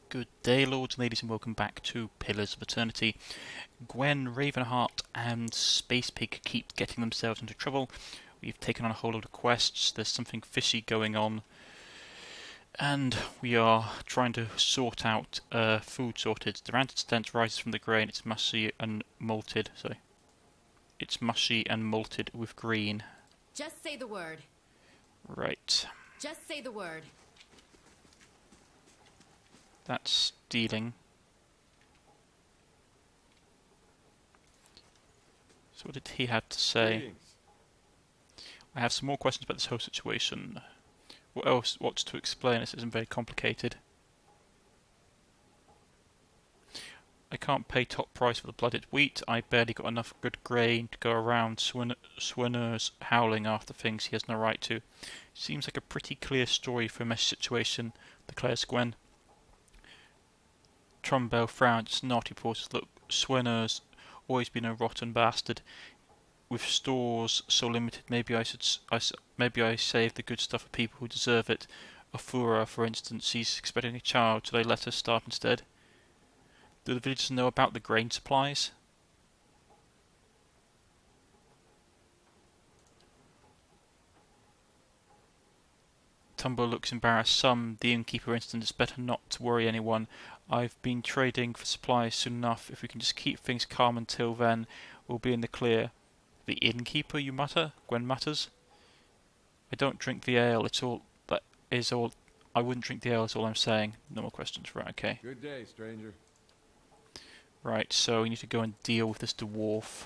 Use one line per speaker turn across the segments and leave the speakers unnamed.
Good day, lords and ladies, and welcome back to Pillars of Eternity. Gwen, Ravenheart, and Space Pig keep getting themselves into trouble. We've taken on a whole lot of quests, there's something fishy going on, and we are trying to sort out food shortage. The rancid stench rises from the grain, it's mushy and malted, It's mushy and malted with green.
Just say the word.
Right.
Just say the word.
That's stealing. So what did he have to say?
Greetings.
I have some more questions about this whole situation. What's to explain? This isn't very complicated. I can't pay top price for the blooded wheat. I barely got enough good grain to go around. Swinner's howling after things he has no right to. Seems like a pretty clear story for a mess situation, declares Gwen. Trumbell frowns. It's naughty pauses. Look, Swinner's always been a rotten bastard. With stores so limited, maybe I save the good stuff for people who deserve it. Afura, for instance, he's expecting a child, so they let her starve instead. Do the villagers know about the grain supplies? Tumble looks embarrassed. The innkeeper, for instance, it's better not to worry anyone. I've been trading for supplies soon enough. If we can just keep things calm until then, we'll be in the clear. The innkeeper, you mutter? Gwen mutters. I don't drink the ale, I wouldn't drink the ale, is all I'm saying. No more questions, right, okay.
Good day, stranger.
Right, so we need to go and deal with this dwarf.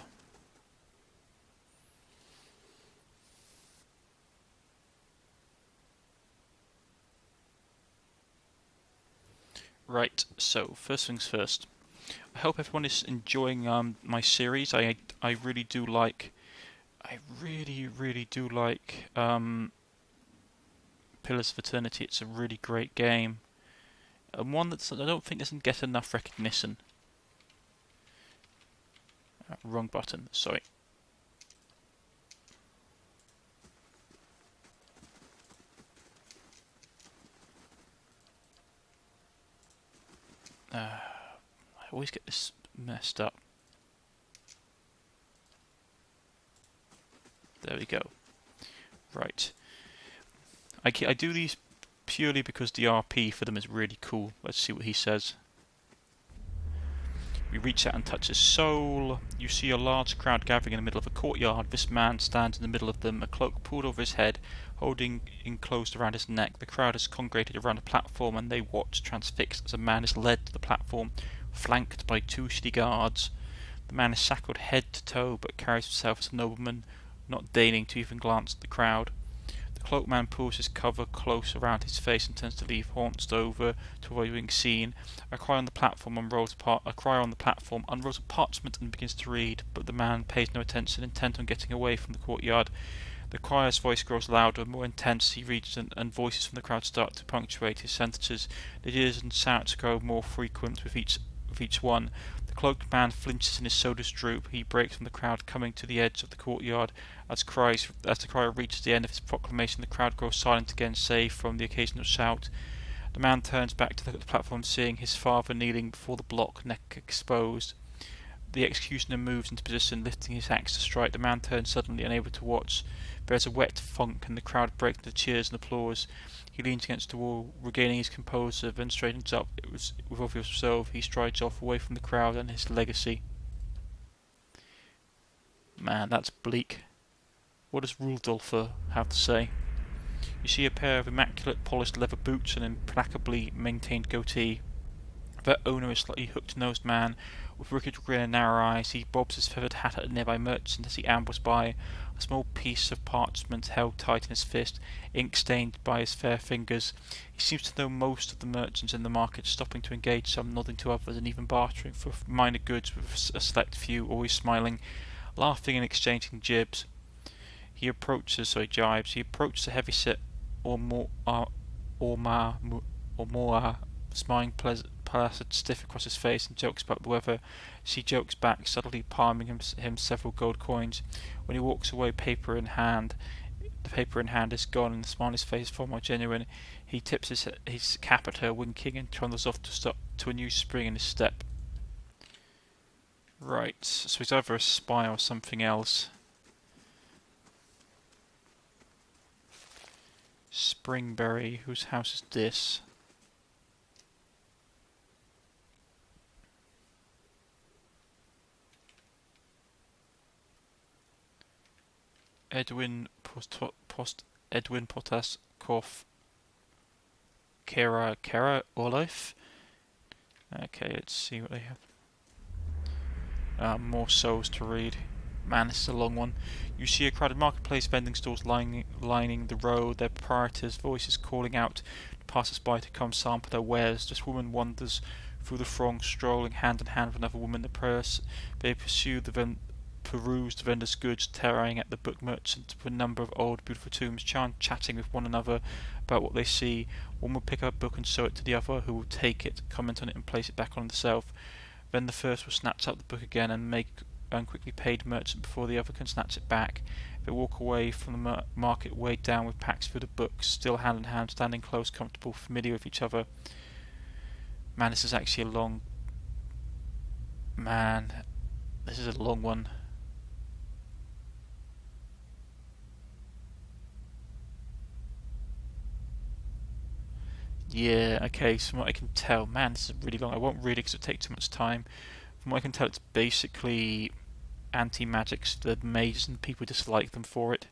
Right, so first things first. I hope everyone is enjoying my series. I really do like Pillars of Eternity. It's a really great game, and one that I don't think doesn't get enough recognition. Wrong button. Sorry. I always get this messed up. There we go. Right. I do these purely because the RP for them is really cool. Let's see what he says. We reach out and touch his soul. You see a large crowd gathering in the middle of a courtyard. This man stands in the middle of them, a cloak pulled over his head, holding enclosed around his neck. The crowd is congregated around a platform and they watch, transfixed, as a man is led to the platform, flanked by two shitty guards. The man is shackled head to toe, but carries himself as a nobleman, not deigning to even glance at the crowd. The cloaked man pulls his cover close around his face and turns to leave, haunched over to avoid being seen. A cry on the platform unrolls a parchment and begins to read, but the man pays no attention, intent on getting away from the courtyard. The crier's voice grows louder and more intense. He reads and voices from the crowd start to punctuate his sentences. The jeers and shouts grow more frequent with each one. The cloaked man flinches and his shoulders droop. He breaks from the crowd, coming to the edge of the courtyard. As the crier reaches the end of his proclamation, the crowd grows silent again, save from the occasional shout. The man turns back to the platform, seeing his father kneeling before the block, neck exposed. The executioner moves into position, lifting his axe to strike. The man turns suddenly, unable to watch. There is a wet thunk, and the crowd breaks into cheers and applause. He leans against the wall, regaining his composure, then straightens up. With obvious resolve, he strides off, away from the crowd and his legacy. Man, that's bleak. What does Rudolph have to say? You see a pair of immaculate polished leather boots and an implacably maintained goatee. Their owner is a slightly hooked-nosed man with a wicked grin and narrow eyes. He bobs his feathered hat at a nearby merchant as he ambles by. A small piece of parchment held tight in his fist, ink stained by his fair fingers. He seems to know most of the merchants in the market, stopping to engage some, nodding to others, and even bartering for minor goods with a select few, always smiling, laughing and exchanging jibes. He approaches a heavy-set smiling placid stiff across his face and jokes about the weather. She jokes back, subtly palming him several gold coins. When he walks away, the paper in hand is gone, and the smile on his face is far more genuine. He tips his cap at her, winking, and trundles off to a new spring in his step. Right, so he's either a spy or something else. Springberry, whose house is this? Edwin Edwin Potaskov Kara Orlife. Okay, let's see what they have. More souls to read. Man, this is a long one. You see a crowded marketplace, vending stalls lining the road, their proprietors' voices calling out to passers-by to come sample their wares. This woman wanders through the throng, strolling hand in hand with another woman. They peruse the vendors' goods, tearing at the book merchant to a number of old, beautiful tombs, chatting with one another about what they see. One will pick up a book and show it to the other, who will take it, comment on it, and place it back on the shelf. Then the first will snatch up the book again and quickly pay the merchant before the other can snatch it back. They walk away from the market weighed down with packs full of books, still hand in hand, standing close, comfortable, familiar with each other. Man, this is actually a long... Man, this is a long one. Yeah, okay, so from what I can tell, man, this is really long. I won't read it because it takes too much time. From what I can tell, it's basically anti-magics, the mages, and people dislike them for it.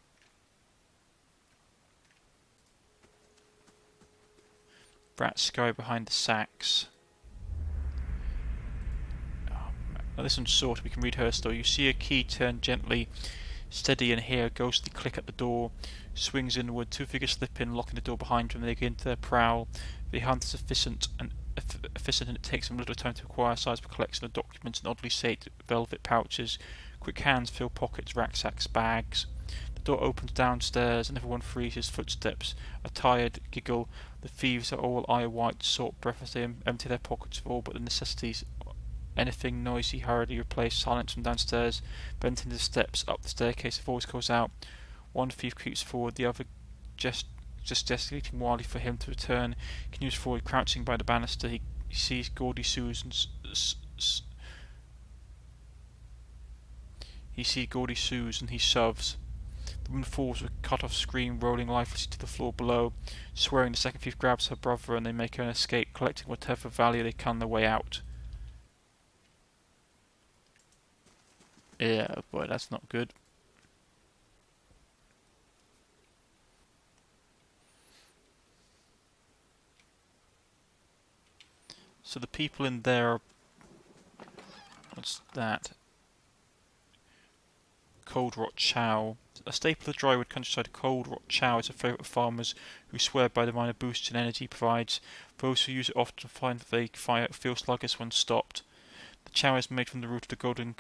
Brat Sky behind the sacks. Now this one's short, we can read her story. You see a key turn gently, steady, and hear a ghostly click at the door. Swings inward, two figures slip in, locking the door behind them. They begin their prowl. The hunt is efficient, and it takes them little time to acquire a sizable collection of documents and oddly shaped velvet pouches. Quick hands fill pockets, rucksacks, bags. The door opens downstairs, and everyone freezes footsteps. A tired giggle. The thieves are all eye white, short breath as they empty their pockets of all but the necessities. Anything noisy hurriedly replaced. Silence from downstairs. Venting the steps up the staircase. A voice calls out. One thief creeps forward, the other just gesticulating wildly for him to return. He continues forward, crouching by the banister. He sees gaudy Susan's. He sees gaudy Susan. He shoves. The woman falls with a cut-off scream, rolling lifelessly to the floor below. Swearing, the second thief grabs her brother, and they make an escape, collecting whatever value they can on their way out. Yeah, boy, that's not good. So the people in there, what's that? Cold rot chow. A staple of the drywood countryside, cold rot chow is a favourite of farmers who swear by the minor boost in energy it provides. Those who use it often find that they feel sluggish when stopped. The chow is made from the root of the golden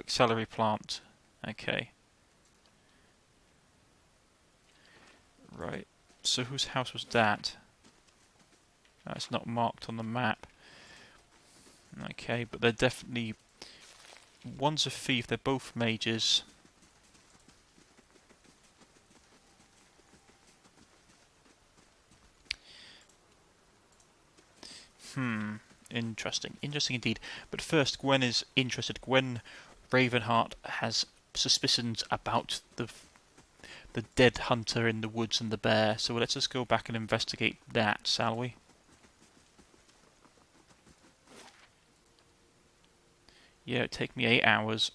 celery plant. Okay. Right. So whose house was that? It's not marked on the map. Okay, but they're definitely... One's a thief, they're both mages. Interesting. Interesting indeed. But first, Gwen is interested. Gwen Ravenheart has suspicions about the dead hunter in the woods and the bear. So let's just go back and investigate that, shall we? Yeah, it'd take me 8 hours.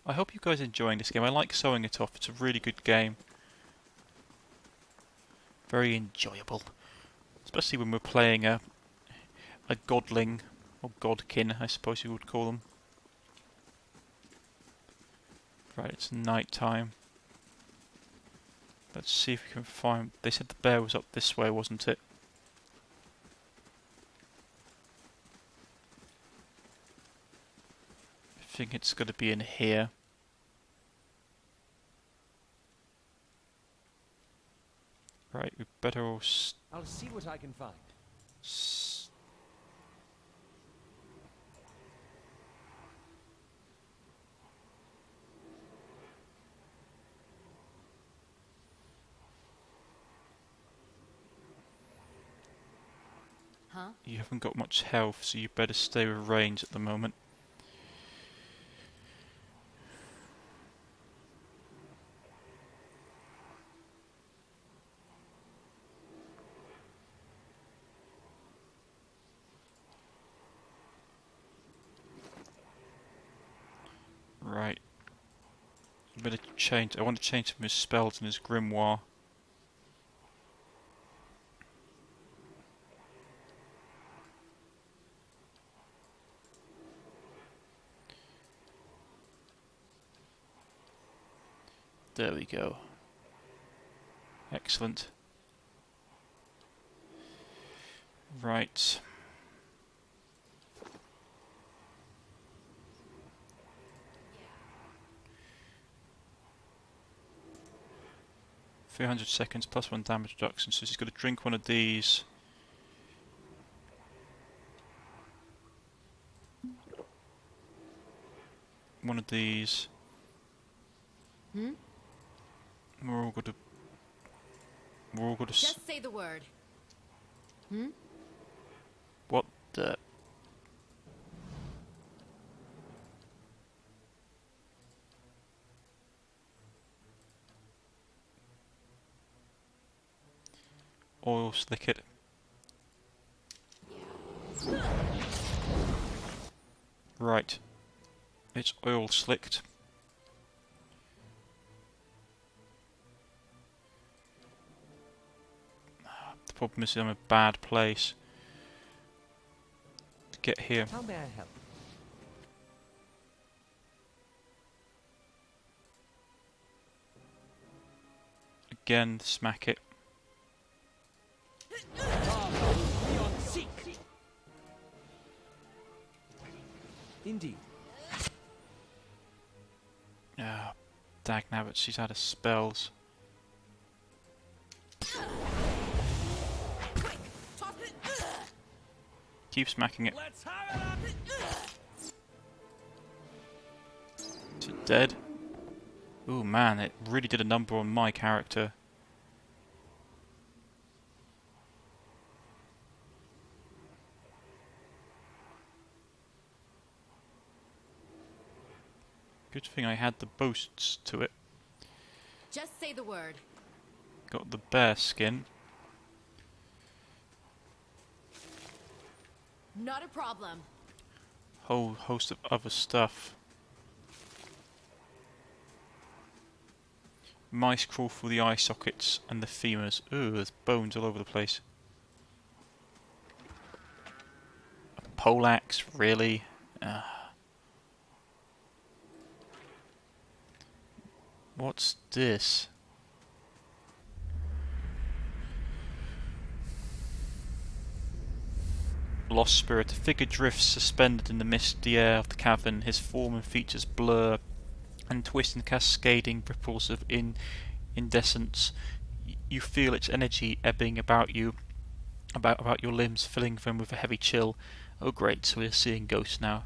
I hope you guys are enjoying this game. I like sewing it off. It's a really good game. Very enjoyable. Especially when we're playing a godling, or godkin, I suppose you would call them. Right, it's night time. Let's see if we can find... They said the bear was up this way, wasn't it? I think it's got to be in here. Right, we better all...
I'll see what I can find.
Huh?
You haven't got much health, so you better stay with range at the moment. Right. Better change. I want to change some of his spells and his grimoire. There we go. Excellent. Right. £300 plus 1 damage reduction, so he's got to drink one of these. One of these.
Hmm?
We're all going to
Just say the word. Hmm?
What the? Oil slick it. Right. It's oil slicked. The problem is I'm in a bad place to get here.
How may I help?
Again, smack it.
Beyond seek. Indeed.
Ah, dagnabbit, she's out of spells. Keep smacking it.
Let's have it up.
Is it dead? Ooh man, it really did a number on my character. Good thing I had the boosts to it.
Just say the word.
Got the bear skin.
Not a problem.
Whole host of other stuff. Mice crawl through the eye sockets and the femurs. Ooh, there's bones all over the place. A poleaxe, really? What's this? Lost spirit. A figure drifts suspended in the misty air of the cavern. His form and features blur and twist in cascading ripples of incandescence. You feel its energy ebbing about you, about your limbs, filling them with a heavy chill. Oh great, so we're seeing ghosts now.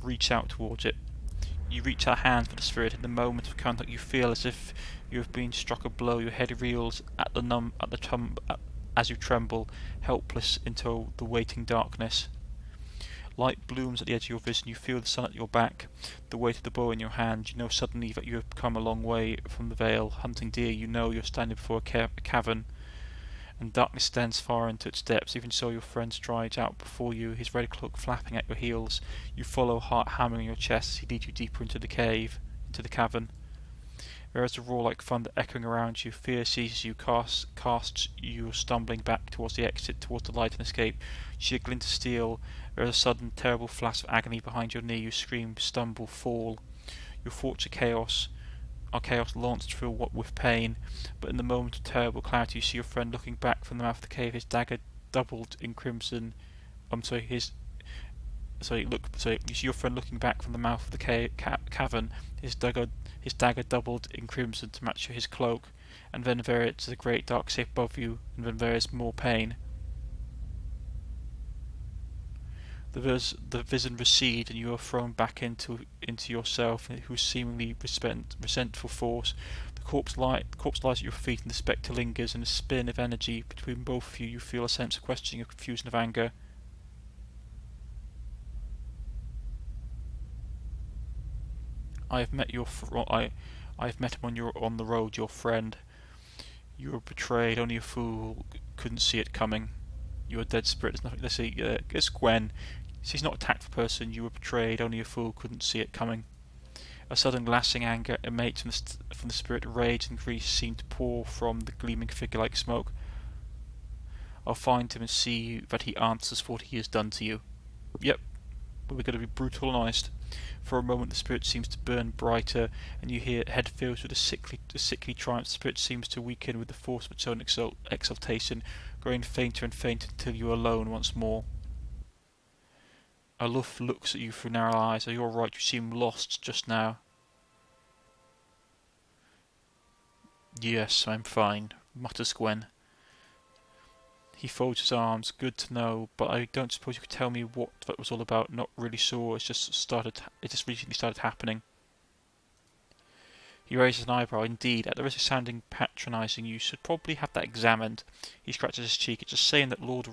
Reach out towards it. You reach out hands for the spirit. In the moment of contact, you feel as if you have been struck a blow. Your head reels as you tremble, helpless into the waiting darkness. Light blooms at the edge of your vision. You feel the sun at your back, the weight of the bow in your hand. You know suddenly that you have come a long way from the vale. Hunting deer, you know you're standing before a cavern, and darkness stands far into its depths. Even so, your friend strides out before you, his red cloak flapping at your heels. You follow, heart hammering your chest as he leads you deeper into the into the cavern. There is a roar like thunder echoing around you. Fear seizes you, casts you stumbling back towards the exit, towards the light and escape. Sheer glint of steel. There is a sudden, terrible flash of agony behind your knee. You scream, stumble, fall. Your thoughts are chaos launched through with pain. But in the moment of terrible clarity, you see your friend looking back from the mouth of the cave, his dagger doubled in crimson. You see your friend looking back from the mouth of the cavern, his dagger doubled in crimson to match his cloak, and then there is a great dark shape above you, and then there is more pain. The vision recedes, and you are thrown back into yourself, whose seemingly resentful force. The The corpse lies at your feet, and the spectre lingers in a spin of energy between both of you. You feel a sense of questioning, of confusion, of anger. I have met him on the road, your friend. You were betrayed. Only a fool couldn't see it coming. You're a dead spirit. There's nothing. Let's see. It's Gwen. She's not a tactful person. You were betrayed. Only a fool couldn't see it coming. A sudden lasting anger emanates from the spirit. Rage and grief seem to pour from the gleaming figure like smoke. I'll find him and see that he answers for what he has done to you. Yep, but we're going to be brutal and honest. For a moment the spirit seems to burn brighter, and you hear head fills with a sickly triumph. The spirit seems to weaken with the force of its own exultation, growing fainter and fainter until you are alone once more. Aluf looks at you through narrow eyes. Are you alright? You seem lost just now. Yes, I'm fine, mutters Gwen. He folds his arms. Good to know, but I don't suppose you could tell me what that was all about. Not really sure. It just recently started happening. He raises an eyebrow. Indeed, at the risk of sounding patronising, you should probably have that examined. He scratches his cheek. It's just saying that Lord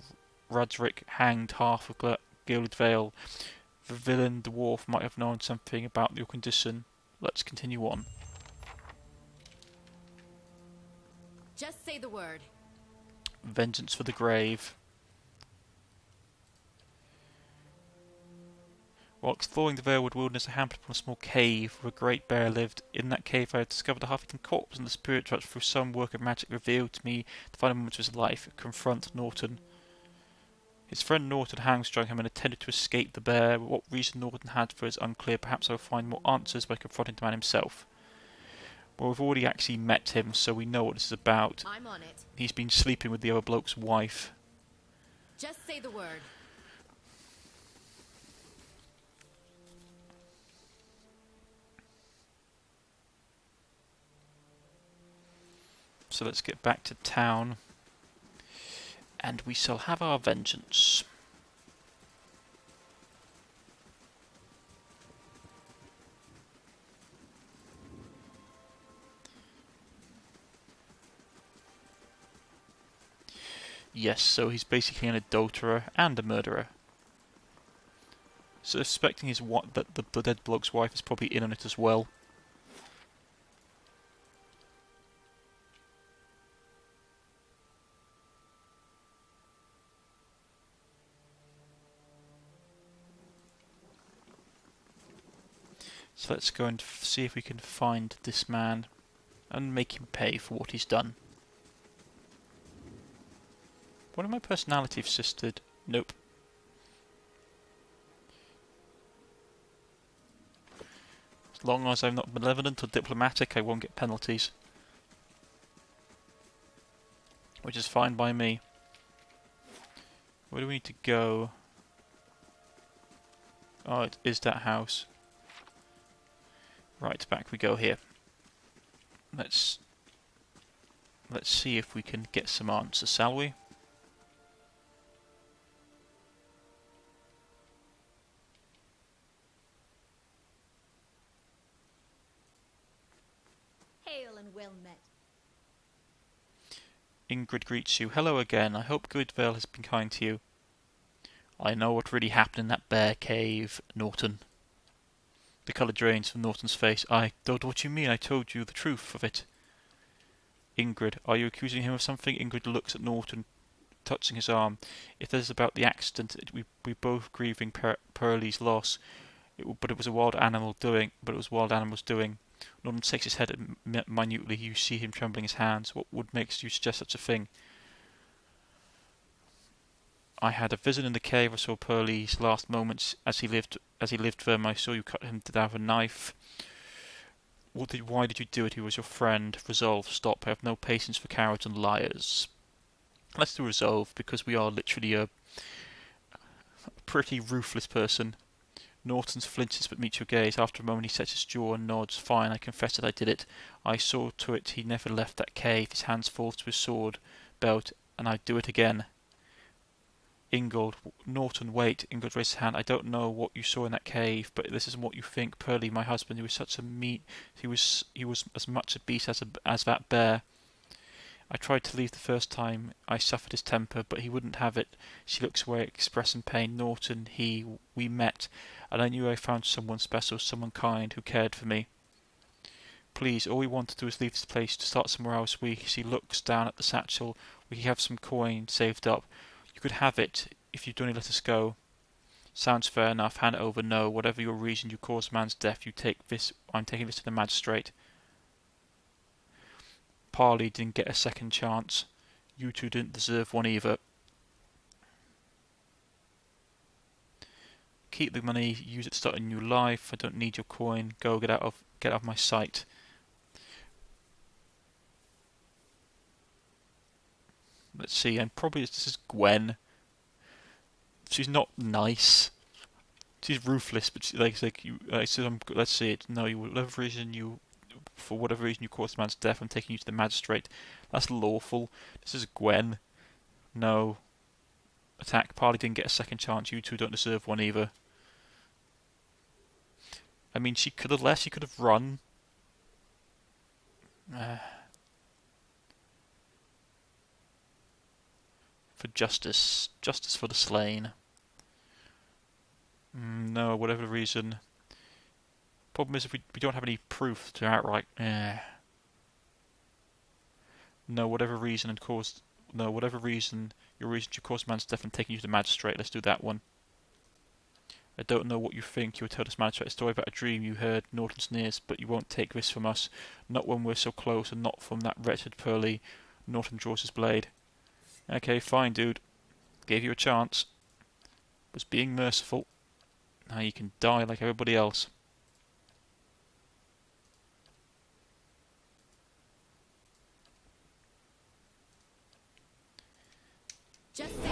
Radric hanged half of Gilded Vale. The villain dwarf might have known something about your condition. Let's continue on.
Just say the word.
Vengeance for the grave. While exploring the Valewood wilderness, I happened upon a small cave where a great bear lived. In that cave I had discovered a half-eaten corpse, and the spirit that through some work of magic revealed to me the final moments of his life. Confront Norton. His friend Norton hamstrung him and attempted to escape the bear. What reason Norton had for is unclear. Perhaps I will find more answers by confronting the man himself. Well, we've already actually met him, so we know what this is about.
I'm on it.
He's been sleeping with the other bloke's wife.
Just say the word.
So let's get back to town. And we shall have our vengeance. Yes, so he's basically an adulterer and a murderer. Suspecting that the dead bloke's wife is probably in on it as well. So let's go and see if we can find this man and make him pay for what he's done. What if my personality persisted? Nope. As long as I'm not malevolent or diplomatic, I won't get penalties. Which is fine by me. Where do we need to go? Oh, it is that house. Right, back we go here. Let's see if we can get some answers, shall we?
Hail and well met.
Ingrid greets you. Hello again. I hope Goodvale has been kind to you. I know what really happened in that bear cave, Norton. The colour drains from Norton's face. I don't know what you mean. I told you the truth of it. Ingrid, are you accusing him of something? Ingrid looks at Norton, touching his arm. If this is about the accident, we both grieving Pearlie's loss. But it was wild animals doing. Norton shakes his head minutely. You see him trembling his hands. What would make you suggest such a thing? I had a vision in the cave. I saw Pearlie's last moments as he lived there. I saw you cut him down with a knife. Why did you do it? He was your friend. Resolve. Stop. I have no patience for cowards and liars. Let's do resolve, because we are literally a pretty ruthless person. Norton flinches but meets your gaze. After a moment he sets his jaw and nods. Fine, I confess that I did it. I saw to it he never left that cave. His hands fall to his sword belt, and I'd do it again. Ingold. Norton, wait. Ingold raised his hand. I don't know what you saw in that cave, but this isn't what you think. Pearly, my husband, he was such a meat. He was as much a beast as that bear. I tried to leave the first time. I suffered his temper, but he wouldn't have it. She looks away, expressing pain. Norton, we met, and I knew I found someone special, someone kind, who cared for me. Please, all we want to do is leave this place to start somewhere else. She looks down at the satchel. We have some coin saved up. You could have it if you'd only let us go. Sounds fair enough. Hand it over. No, whatever your reason, you caused man's death. You take this. I'm taking this to the magistrate. Parley didn't get a second chance. You two didn't deserve one either. Keep the money. Use it to start a new life. I don't need your coin. Go, get out of my sight. Let's see. And probably this is Gwen. She's not nice. She's ruthless, but let's see it. No, for whatever reason you caused the man's death, I'm taking you to the magistrate. That's lawful. This is Gwen. No. Attack. Parley didn't get a second chance. You two don't deserve one either. I mean, she could have left. She could have run. For justice. Justice for the slain. No, whatever the reason. Problem is, if we don't have any proof to outright. No, whatever reason your reason to cause man's death and taking you to the magistrate. Let's do that one. I don't know what you think. You were told us magistrate a story about a dream you heard. Norton sneers, but you won't take this from us. Not when we're so close, and not from that wretched Pearly. Norton draws his blade. Okay, fine, dude. Gave you a chance. Was being merciful. Now you can die like everybody else.
Just say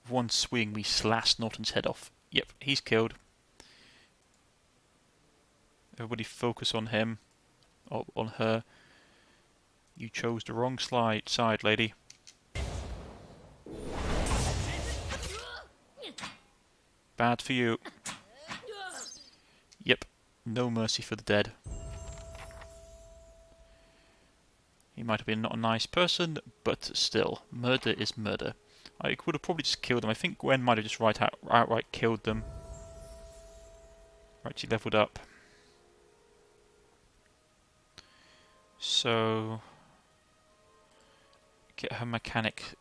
With one swing, we slashed Norton's head off. Yep, he's killed. Everybody focus on him. Or on her. You chose the wrong side, lady. Bad for you. Yep, no mercy for the dead. He might have been not a nice person, but still, murder is murder. I would have probably just killed them. I think Gwen might have just outright killed them. Right, she leveled up. So get her mechanic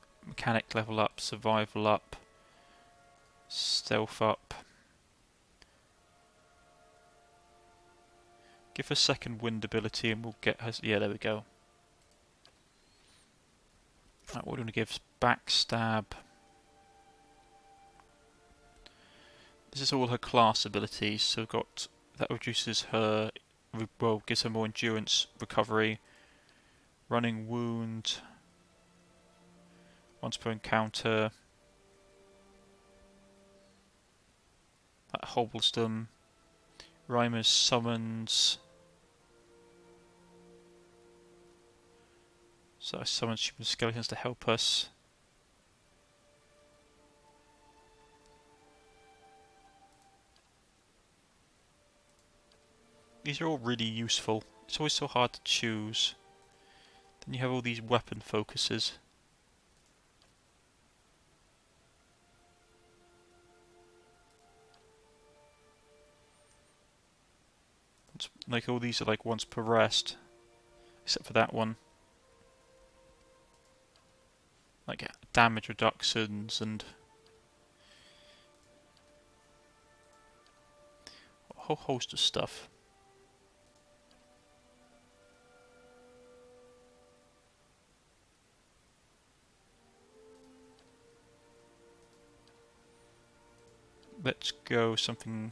level up, survival up, stealth up. Give her second wind ability and we'll get her. Yeah, there we go. Right, what we're going to give is backstab. This is all her class abilities. So we've got that reduces her. Well, gives her more endurance, recovery, running wound. Once per encounter. That hobbles them. Rymer's summons. So I summoned human skeletons to help us. These are all really useful. It's always so hard to choose. Then you have all these weapon focuses. Like all these are like once per rest. Except for that one. Like damage reductions and a whole host of stuff. Let's go something.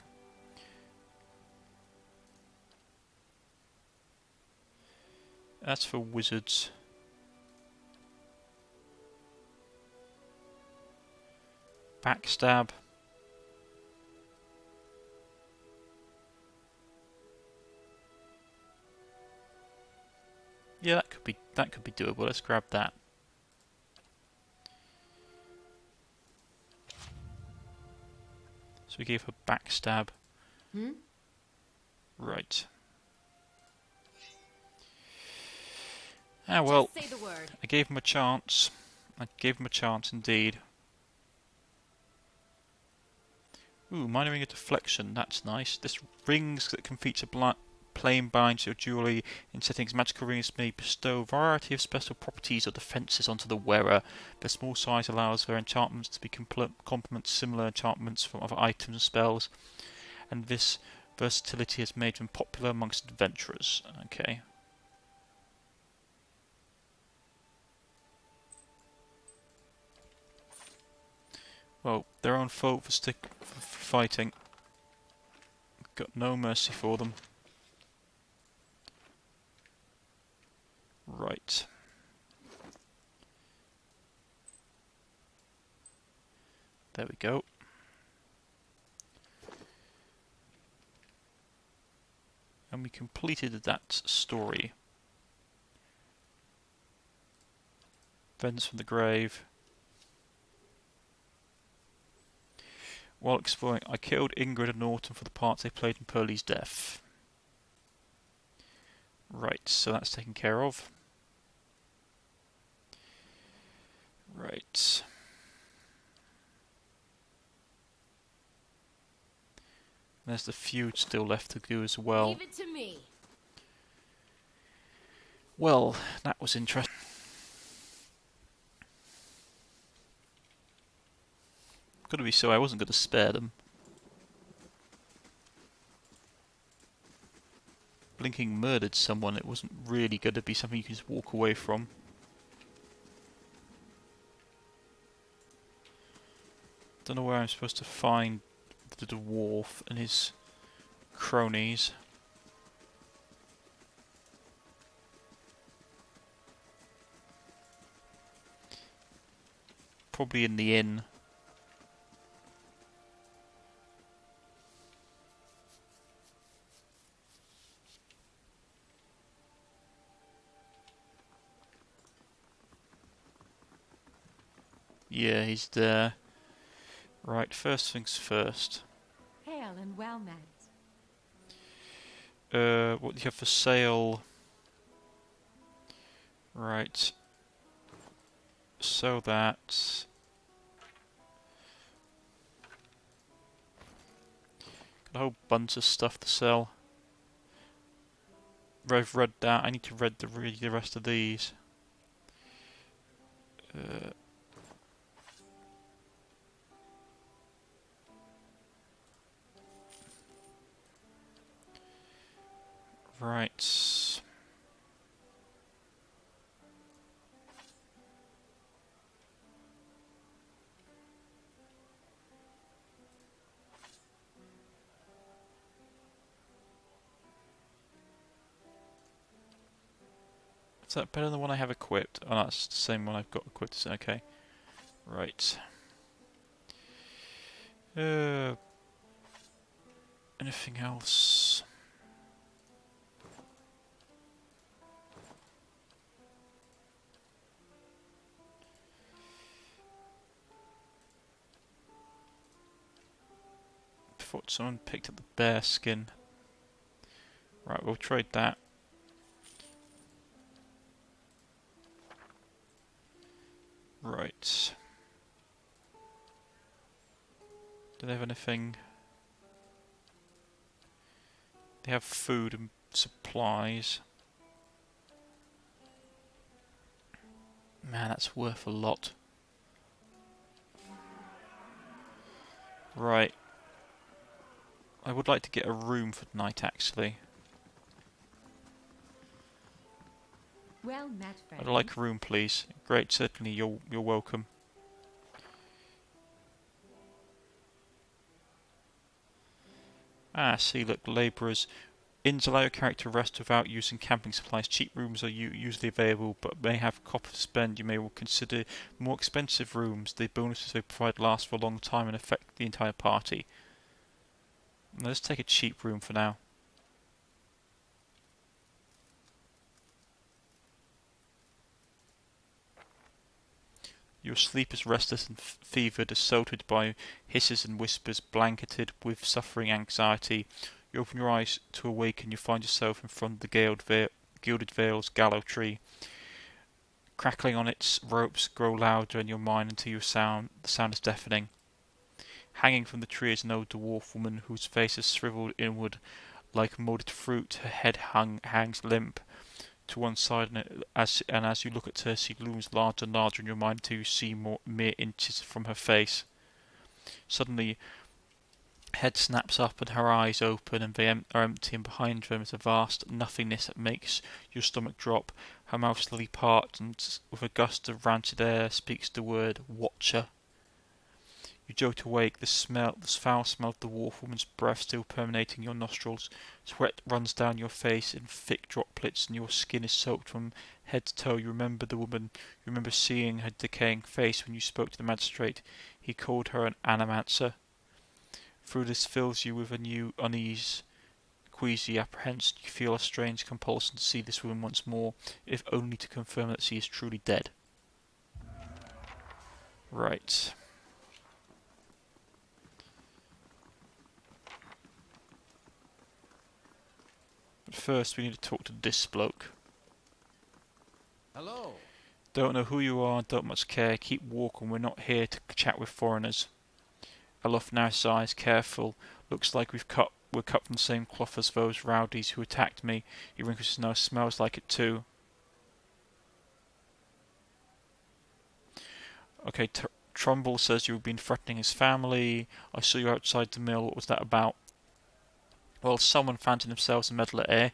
That's for wizards. Backstab. Yeah, that could be doable. Let's grab that. So we gave her backstab.
Hmm?
Right. Ah well,
Just say the word.
I gave him a chance. I gave him a chance indeed. Ooh, minor ring of deflection, that's nice. This rings that can feature plain binds your jewellery in settings. Magical rings may bestow a variety of special properties or defences onto the wearer. Their small size allows their enchantments to be complement similar enchantments from other items and spells, and this versatility has made them popular amongst adventurers. Okay. Well, their own fault for fighting. Got no mercy for them. Right. There we go. And we completed that story. Vengeance from the grave. While exploring, I killed Ingrid and Norton for the parts they played in Pearlie's death. Right, so that's taken care of. Right. There's the feud still left to do as well.
Leave it to me.
Well, that was interesting. Gotta be so I wasn't gonna spare them. Blinking murdered someone, it wasn't really gonna be something you can just walk away from. Don't know where I'm supposed to find the dwarf and his cronies. Probably in the inn. Yeah, he's there. Right, first things first.
Hail and well met.
What do you have for sale? Right. So that. Got a whole bunch of stuff to sell. I've read that. I need to read the rest of these. Right. Is that better than the one I have equipped? Oh, that's the same one I've got equipped. Okay. Right. Anything else? Thought someone picked up the bear skin. Right, we'll trade that. Right. Do they have anything? They have food and supplies. Man, that's worth a lot. Right. I would like to get a room for tonight, actually.
Well met, friend.
I'd like a room, please. Great, certainly. You're welcome. Ah, see, look, labourers. Inns allow your character to rest without using camping supplies. Cheap rooms are usually available, but may have copper to spend. You may well consider more expensive rooms. The bonuses they provide last for a long time and affect the entire party. Let's take a cheap room for now. Your sleep is restless and fevered, assaulted by hisses and whispers, blanketed with suffering anxiety. You open your eyes to awaken. You find yourself in front of the Gilded Vale's gallows tree. Crackling on its ropes grow louder in your mind until the sound is deafening. Hanging from the tree is an old dwarf woman whose face is shriveled inward like moulded fruit. Her head hangs limp to one side, and as you look at her, she looms larger and larger in your mind until you see mere inches from her face. Suddenly, head snaps up and her eyes open, and they are empty, and behind them is a vast nothingness that makes your stomach drop. Her mouth slowly parts, and with a gust of rancid air speaks the word "Watcher." You jolt awake, the foul smell of the dwarf woman's breath still permeating your nostrils. Sweat runs down your face in thick droplets, and your skin is soaked from head to toe. You remember the woman. You remember seeing her decaying face when you spoke to the magistrate. He called her an animancer. Through this fills you with a new unease, queasy apprehension. You feel a strange compulsion to see this woman once more, if only to confirm that she is truly dead. Right. But first we need to talk to this bloke.
Hello.
Don't know who you are, don't much care. Keep walking, we're not here to chat with foreigners. Alof now sighs, careful. Looks like we're cut from the same cloth as those rowdies who attacked me. He wrinkles his nose, smells like it too. Okay, Trumbull says you've been threatening his family. I saw you outside the mill. What was that about? Well, someone fancied themselves a meddler, eh?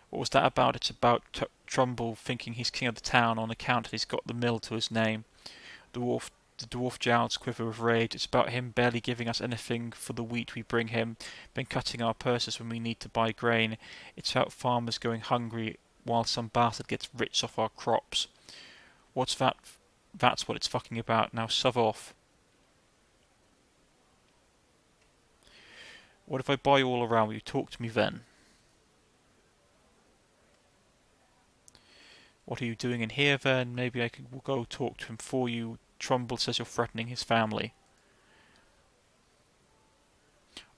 What was that about? It's about Trumbull thinking he's king of the town on account that he's got the mill to his name. The dwarf jowls quiver with rage. It's about him barely giving us anything for the wheat we bring him, been cutting our purses when we need to buy grain. It's about farmers going hungry while some bastard gets rich off our crops. What's that? That's what it's fucking about. Now shove off. What if I buy you all around? Will you talk to me then? What are you doing in here then? Maybe I will go talk to him for you. Trumbull says you're threatening his family.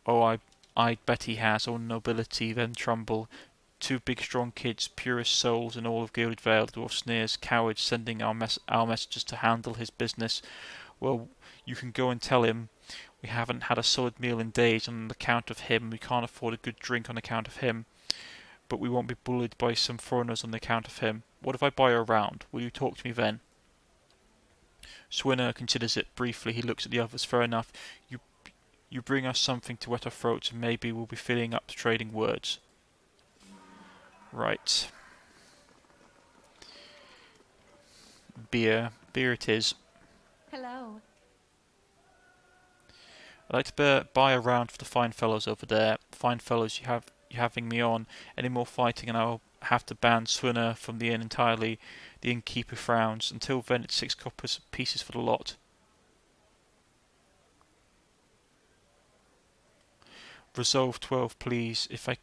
Oh, I bet he has. Oh, nobility then, Trumbull. Two big strong kids, purest souls in all of Gilded Vale. The dwarf sneers. Cowards, sending our messengers to handle his business. Well, you can go and tell him we haven't had a solid meal in days on account of him. We can't afford a good drink on account of him. But we won't be bullied by some foreigners on account of him. What if I buy you around? Will you talk to me then? Swinner considers it briefly. He looks at the others. Fair enough. You bring us something to wet our throats, and maybe we'll be filling up the trading words. Right. Beer. Beer it is.
Hello.
I'd like to buy a round for the fine fellows over there. Fine fellows, you're having me on. Any more fighting and I'll have to ban Swinner from the inn entirely. The innkeeper frowns. Until then it's 6 copper pieces for the lot. Resolve 12 please. If I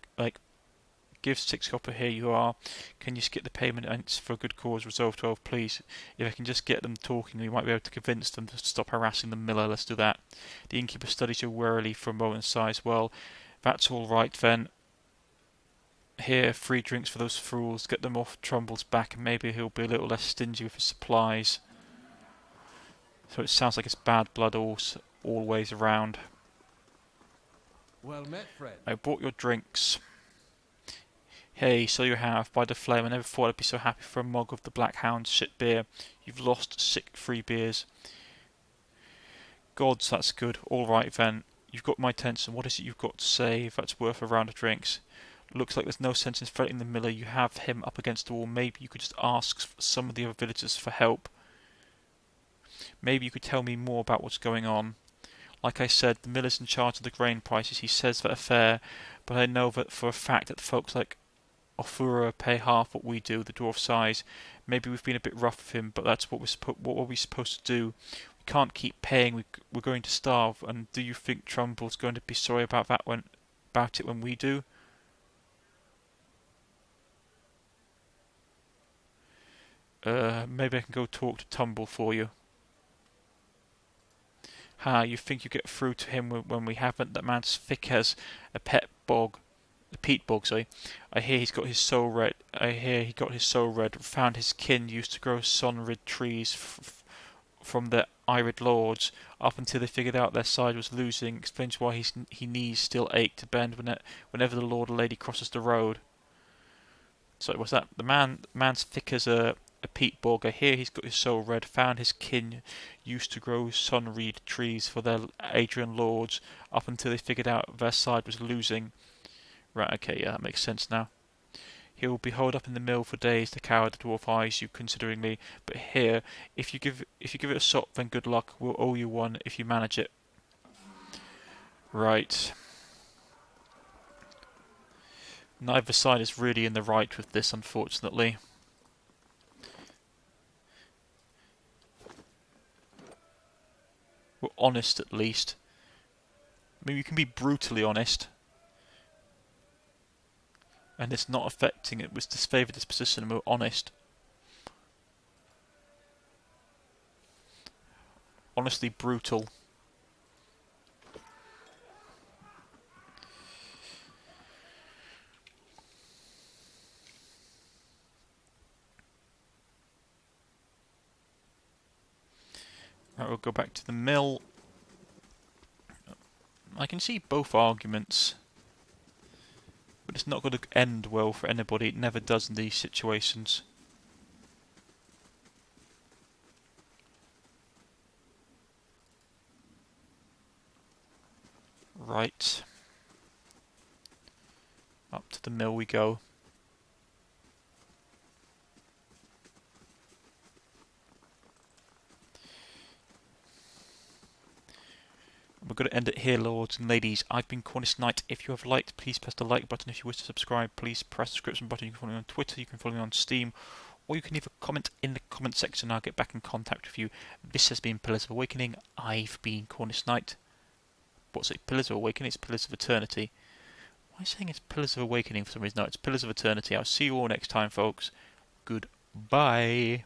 give 6 copper, here you are. Can you skip the payment? And it's for a good cause. Resolve 12 please. If I can just get them talking, we might be able to convince them to stop harassing the miller. Let's do that. The innkeeper studies you warily for a moment and sighs. Well, that's all right then. Here, 3 drinks for those fools. Get them off Trumbull's back, and maybe he'll be a little less stingy with his supplies. So it sounds like it's bad blood always around.
Well met, friend.
I bought your drinks. Hey, so you have. By the flame, I never thought I'd be so happy for a mug of the Black Hound's shit beer. You've lost 6 free beers. Gods, that's good. All right then. You've got my attention. What is it you've got to say that's worth a round of drinks? Looks like there's no sense in threatening the miller. You have him up against the wall. Maybe you could just ask some of the other villagers for help. Maybe you could tell me more about what's going on. Like I said, the miller's in charge of the grain prices. He says that are fair, but I know that for a fact that folks like Ofura pay half what we do. The dwarf sighs. Maybe we've been a bit rough with him, but that's what are we supposed to do? We can't keep paying. We're going to starve. And do you think Trumbull's going to be sorry about it when we do? Maybe I can go talk to Tumble for you. Ha, you think you get through to him when we haven't? That man's thick as a peat bog, sorry. I hear he got his soul red. Found his kin used to grow sun-rid trees from the irid lords, up until they figured out their side was losing. Explains why his knees still ache to bend whenever the lord or lady crosses the road. So what's that? The man's thick as a peat bog. I hear he's got his soul red. Found his kin used to grow sun-reed trees for their Adrian lords, up until they figured out their side was losing. Right, okay, yeah, that makes sense now. He will be holed up in the mill for days. The coward dwarf eyes you consideringly. But here, if you give it a sop, then good luck. We'll owe you one if you manage it. Right. Neither side is really in the right with this, unfortunately. We're honest, at least. Maybe you can be brutally honest. And it's not affecting it with disfavour disposition, and we're honest. Honestly brutal. Right, we'll go back to the mill. I can see both arguments. But it's not going to end well for anybody. It never does in these situations. Right. Up to the mill we go. We're going to end it here, lords and ladies. I've been Cornish-Knight. If you have liked, please press the like button. If you wish to subscribe, please press the subscription button. You can follow me on Twitter, you can follow me on Steam, or you can leave a comment in the comment section and I'll get back in contact with you. This has been Pillars of Awakening. I've been Cornish-Knight. What's it? Pillars of Awakening? It's Pillars of Eternity. Why am I saying it's Pillars of Awakening for some reason? No, it's Pillars of Eternity. I'll see you all next time, folks. Goodbye.